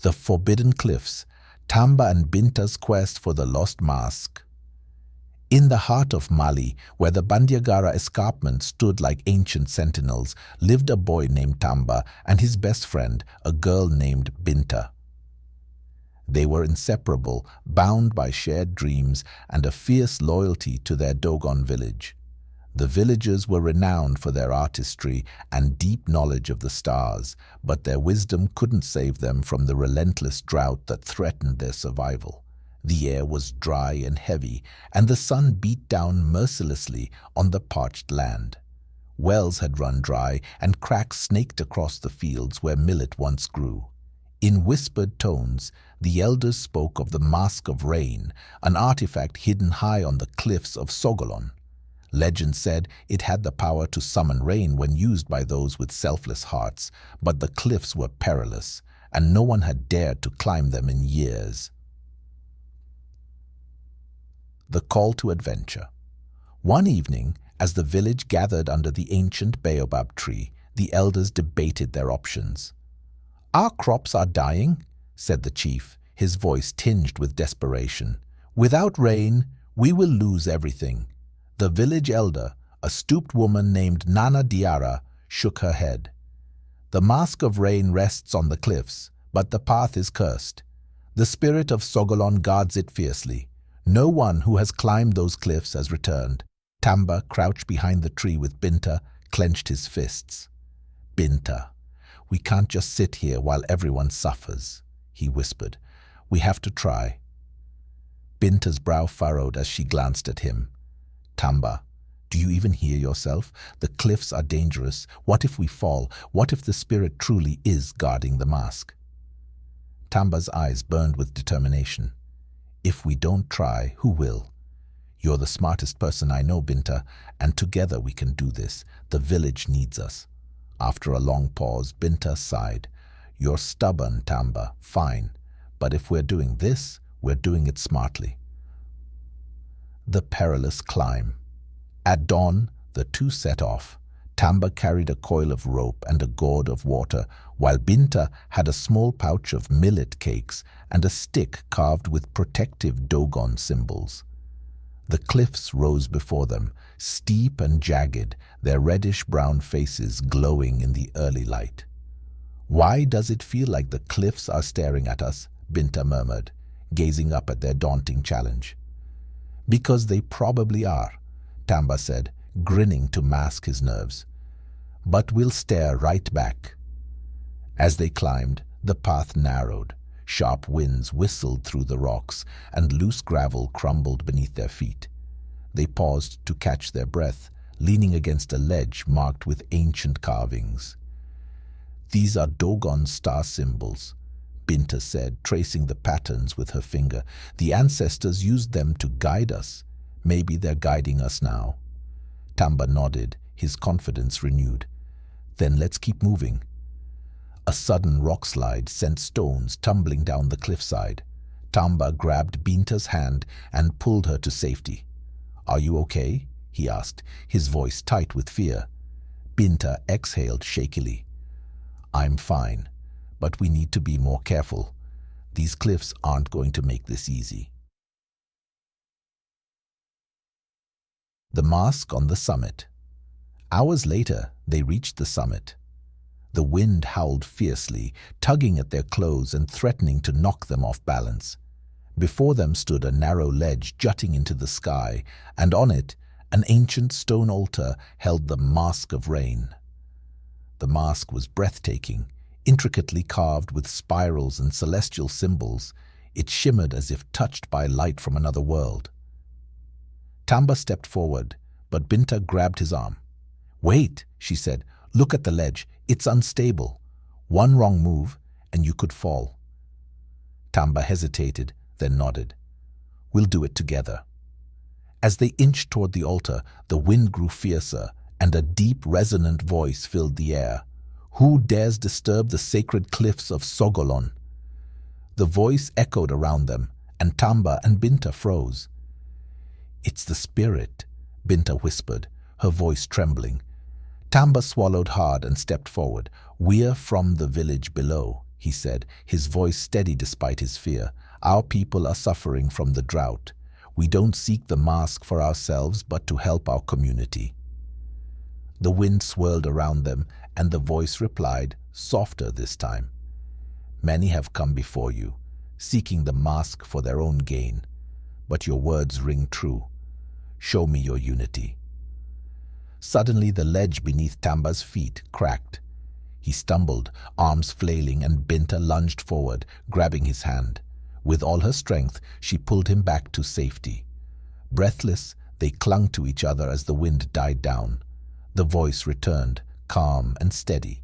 The Forbidden Cliffs, Tamba and Binta's quest for the lost mask. In the heart of Mali, where the Bandiagara escarpment stood like ancient sentinels, lived a boy named Tamba and his best friend, a girl named Binta. They were inseparable, bound by shared dreams and a fierce loyalty to their Dogon village. The villagers were renowned for their artistry and deep knowledge of the stars, but their wisdom couldn't save them from the relentless drought that threatened their survival. The air was dry and heavy, and the sun beat down mercilessly on the parched land. Wells had run dry, and cracks snaked across the fields where millet once grew. In whispered tones, the elders spoke of the Mask of Rain, an artifact hidden high on the Cliffs of Sogolon. Legend said it had the power to summon rain when used by those with selfless hearts, but the cliffs were perilous, and no one had dared to climb them in years. The Call to Adventure. One evening, as the village gathered under the ancient baobab tree, the elders debated their options. "Our crops are dying," said the chief, his voice tinged with desperation. "Without rain, we will lose everything." The village elder, a stooped woman named Nana Diara, shook her head. "The Mask of Rain rests on the cliffs, but the path is cursed. The spirit of Sogolon guards it fiercely. No one who has climbed those cliffs has returned." Tamba, crouched behind the tree with Binta, clenched his fists. "Binta, we can't just sit here while everyone suffers," he whispered. "We have to try." Binta's brow furrowed as she glanced at him. "Tamba, do you even hear yourself? The cliffs are dangerous. What if we fall? What if the spirit truly is guarding the mask?" Tamba's eyes burned with determination. "If we don't try, who will? You're the smartest person I know, Binta, and together we can do this. The village needs us." After a long pause, Binta sighed. "You're stubborn, Tamba. Fine. But if we're doing this, we're doing it smartly." The Perilous Climb. At dawn, the two set off. Tamba carried a coil of rope and a gourd of water, while Binta had a small pouch of millet cakes and a stick carved with protective Dogon symbols. The cliffs rose before them, steep and jagged, their reddish-brown faces glowing in the early light. "Why does it feel like the cliffs are staring at us?" Binta murmured, gazing up at their daunting challenge. "Because they probably are," Tamba said, grinning to mask his nerves. "But we'll stare right back." As they climbed, the path narrowed. Sharp winds whistled through the rocks, and loose gravel crumbled beneath their feet. They paused to catch their breath, leaning against a ledge marked with ancient carvings. "These are Dogon star symbols," Binta said, tracing the patterns with her finger. "The ancestors used them to guide us. Maybe they're guiding us now." Tamba nodded, his confidence renewed. "Then let's keep moving." A sudden rock slide sent stones tumbling down the cliffside. Tamba grabbed Binta's hand and pulled her to safety. "Are you okay?" he asked, his voice tight with fear. Binta exhaled shakily. "I'm fine, but we need to be more careful. These cliffs aren't going to make this easy." The Mask on the Summit. Hours later, they reached the summit. The wind howled fiercely, tugging at their clothes and threatening to knock them off balance. Before them stood a narrow ledge jutting into the sky, and on it, an ancient stone altar held the Mask of Rain. The mask was breathtaking, intricately carved with spirals and celestial symbols. It shimmered as if touched by light from another world. Tamba stepped forward, but Binta grabbed his arm. "Wait," she said. "Look at the ledge. It's unstable. One wrong move, and you could fall." Tamba hesitated, then nodded. "We'll do it together." As they inched toward the altar, the wind grew fiercer, and a deep, resonant voice filled the air. "Who dares disturb the sacred cliffs of Sogolon?" The voice echoed around them, and Tamba and Binta froze. "It's the spirit," Binta whispered, her voice trembling. Tamba swallowed hard and stepped forward. "We're from the village below," he said, his voice steady despite his fear. Our people are suffering from the drought. We don't seek the mask for ourselves, but to help our community. The wind swirled around them, and the voice replied, softer this time. Many have come before you, seeking the mask for their own gain. But your words ring true. Show me your unity. Suddenly the ledge beneath Tamba's feet cracked. He stumbled, arms flailing, and Binta lunged forward, grabbing his hand. With all her strength, she pulled him back to safety. Breathless, they clung to each other as the wind died down. The voice returned, calm and steady.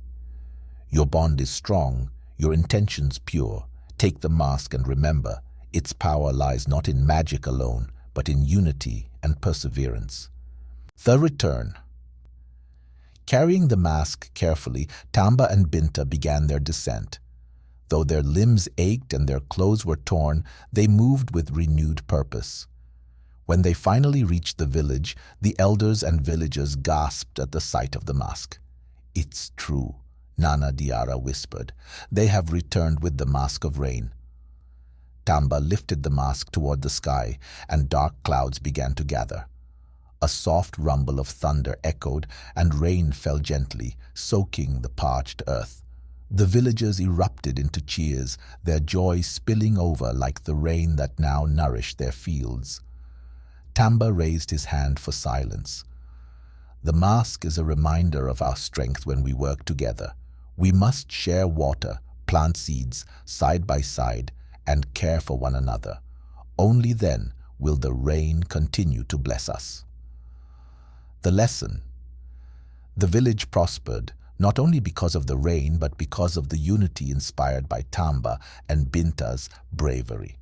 Your bond is strong, your intentions pure. Take the mask and remember, its power lies not in magic alone, but in unity and perseverance. The return. Carrying the mask carefully, Tamba and Binta began their descent. Though their limbs ached and their clothes were torn, they moved with renewed purpose. When they finally reached the village, the elders and villagers gasped at the sight of the mask. It's true, Nana Diara whispered. They have returned with the mask of rain. Tamba lifted the mask toward the sky, and dark clouds began to gather. A soft rumble of thunder echoed, and rain fell gently, soaking the parched earth. The villagers erupted into cheers, their joy spilling over like the rain that now nourished their fields. Tamba raised his hand for silence. The mask is a reminder of our strength when we work together. We must share water, plant seeds, side by side, and care for one another. Only then will the rain continue to bless us. The lesson. The village prospered, not only because of the rain, but because of the unity inspired by Tamba and Binta's bravery.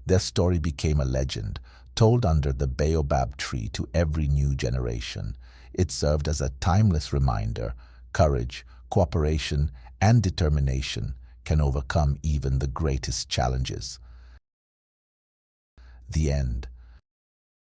Their story became a legend, told under the baobab tree to every new generation. It served as a timeless reminder: courage, cooperation, and determination can overcome even the greatest challenges. The end.